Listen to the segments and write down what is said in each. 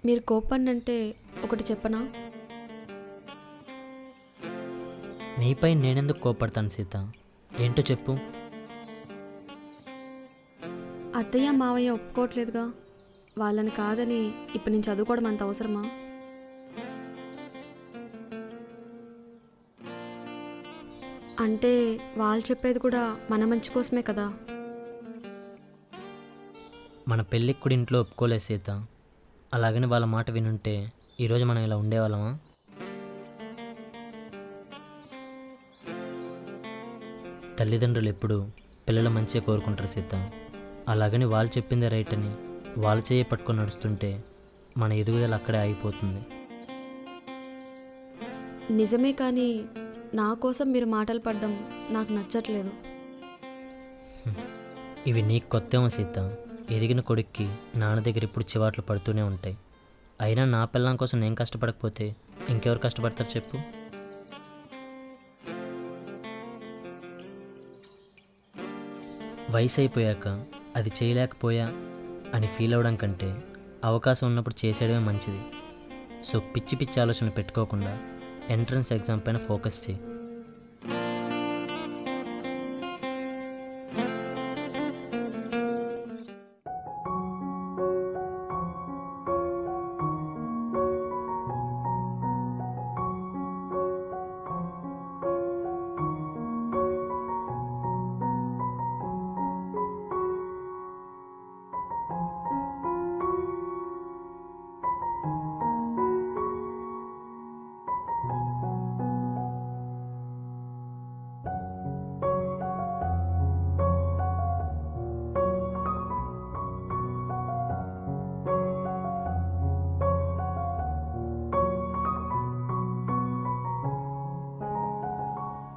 మీరు కోపండి అంటే ఒకటి చెప్పనా? నీపై నేనెందుకు కోపడతాను సీత? ఏంటో చెప్పు. అత్తయ్య మావయ్య ఒప్పుకోవట్లేదుగా. వాళ్ళని కాదని ఇప్పుడు నేను చదువుకోవడం అంత అవసరమా? అంటే వాళ్ళు చెప్పేది కూడా మన మంచి కోసమే కదా. మన పెళ్ళికి కూడా ఇంట్లో ఒప్పుకోలేదు సీత. అలాగని వాళ్ళ మాట వినుంటే ఈరోజు మనం ఇలా ఉండేవాళ్ళమా? తల్లిదండ్రులు ఎప్పుడు పిల్లల మంచిగా కోరుకుంటారు సీత. అలాగని వాళ్ళు చెప్పిందే రైట్ అని వాళ్ళు చేయి పట్టుకొని నడుస్తుంటే మన ఎదుగుదల అక్కడే ఆగిపోతుంది. నిజమే, కానీ నా కోసం మీరు మాటలు పడ్డం నాకు నచ్చట్లేదు. ఇవి నీకు కొత్తేమో సీత. ఎదిగిన కొడుక్కి నాన్న దగ్గర ఇప్పుడు చివాట్లు పడుతూనే ఉంటాయి. అయినా నా పిల్లం కోసం నేను కష్టపడకపోతే ఇంకెవరు కష్టపడతారు చెప్పు. వయసు అయిపోయాక అది చేయలేకపోయా అని ఫీల్ అవ్వడం కంటే అవకాశం ఉన్నప్పుడు చేసేయడమే మంచిది. సో పిచ్చి పిచ్చి ఆలోచన పెట్టుకోకుండా ఎంట్రన్స్ ఎగ్జామ్ పైన ఫోకస్ చేయి.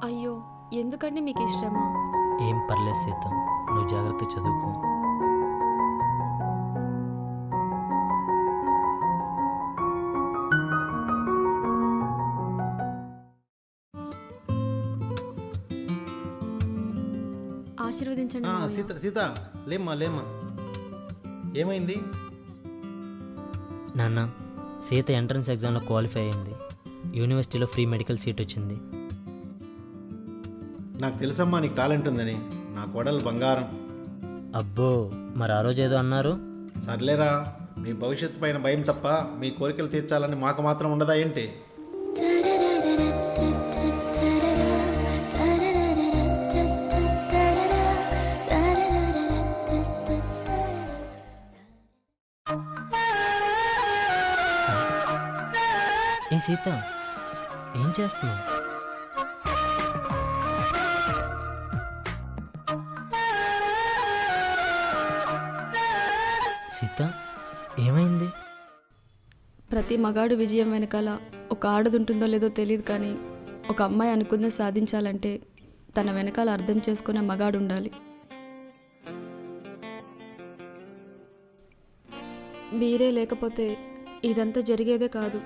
అయ్యో, ఎందుకండి మీకు ఈ శ్రమ? ఏం పర్లేదు సీత, నువ్వు జాగ్రత్త చదువుకో. ఆశీర్వదించండి మావయ్య. సీత సీత లేమ్మా లేమ్మా, ఏమైంది? నాన్న, సీత ఎంట్రన్స్ ఎగ్జామ్లో క్వాలిఫై అయింది. యూనివర్సిటీలో ఫ్రీ మెడికల్ సీట్ వచ్చింది. నాకు తెలుసమ్మా నీకు టాలెంట్ ఉందని. నా కోడలు బంగారం. అబ్బో, మరి ఆ రోజు ఏదో అన్నారు. సర్లేరా, మీ భవిష్యత్తు పైన భయం తప్ప మీ కోరికలు తీర్చాలని మాకు మాత్రం ఉండదా ఏంటి? ఏ సీత, ఏం చేస్తున్నావు? సీత, ఏమైంది? ప్రతి మగాడు విజయం వెనకాల ఒక ఆడది ఉంటుందో లేదో తెలియదు, కానీ ఒక అమ్మాయి అనుకున్నది సాధించాలంటే తన వెనకాల అర్థం చేసుకునే మగాడు ఉండాలి. మీరే లేకపోతే ఇదంతా జరిగేదే కాదు.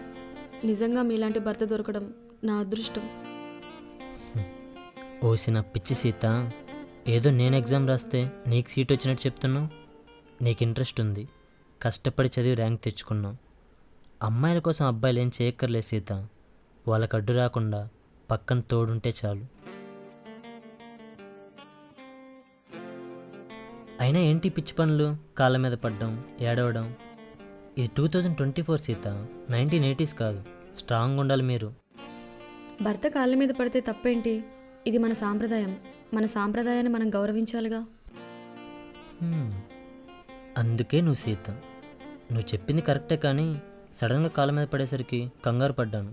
నిజంగా మీలాంటి భర్త దొరకడం నా అదృష్టం. ఓసిన పిచ్చి సీత, ఏదో నేను ఎగ్జామ్ రాస్తే నీకు సీట్ వచ్చినట్టు చెప్తున్నావు. నీకు ఇంట్రెస్ట్ ఉంది, కష్టపడి చదివి ర్యాంక్ తెచ్చుకున్నావు. అమ్మాయిల కోసం అబ్బాయిలు ఏం చేయక్కర్లేదు సీత. వాళ్ళకు అడ్డు రాకుండా పక్కన తోడుంటే చాలు. అయినా ఏంటి పిచ్చి పనులు, కాళ్ళ మీద పడ్డం, ఏడవడం? ఇది 2024 సీత, 1980s కాదు. స్ట్రాంగ్ ఉండాలి మీరు. భర్త కాళ్ళ మీద పడితే తప్పేంటి? ఇది మన సాంప్రదాయం. మన సాంప్రదాయాన్ని మనం గౌరవించాలిగా. అందుకే నువ్వు సీత, నువ్వు చెప్పింది కరెక్టే, కానీ సడన్గా కాళ్ళ మీద పడేసరికి కంగారు పడ్డాను.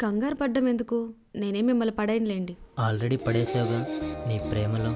కంగారు పడ్డం ఎందుకు? నేనే మిమ్మల్ని పడేయనులేండి. ఆల్రెడీ పడేసావుగా నీ ప్రేమలో.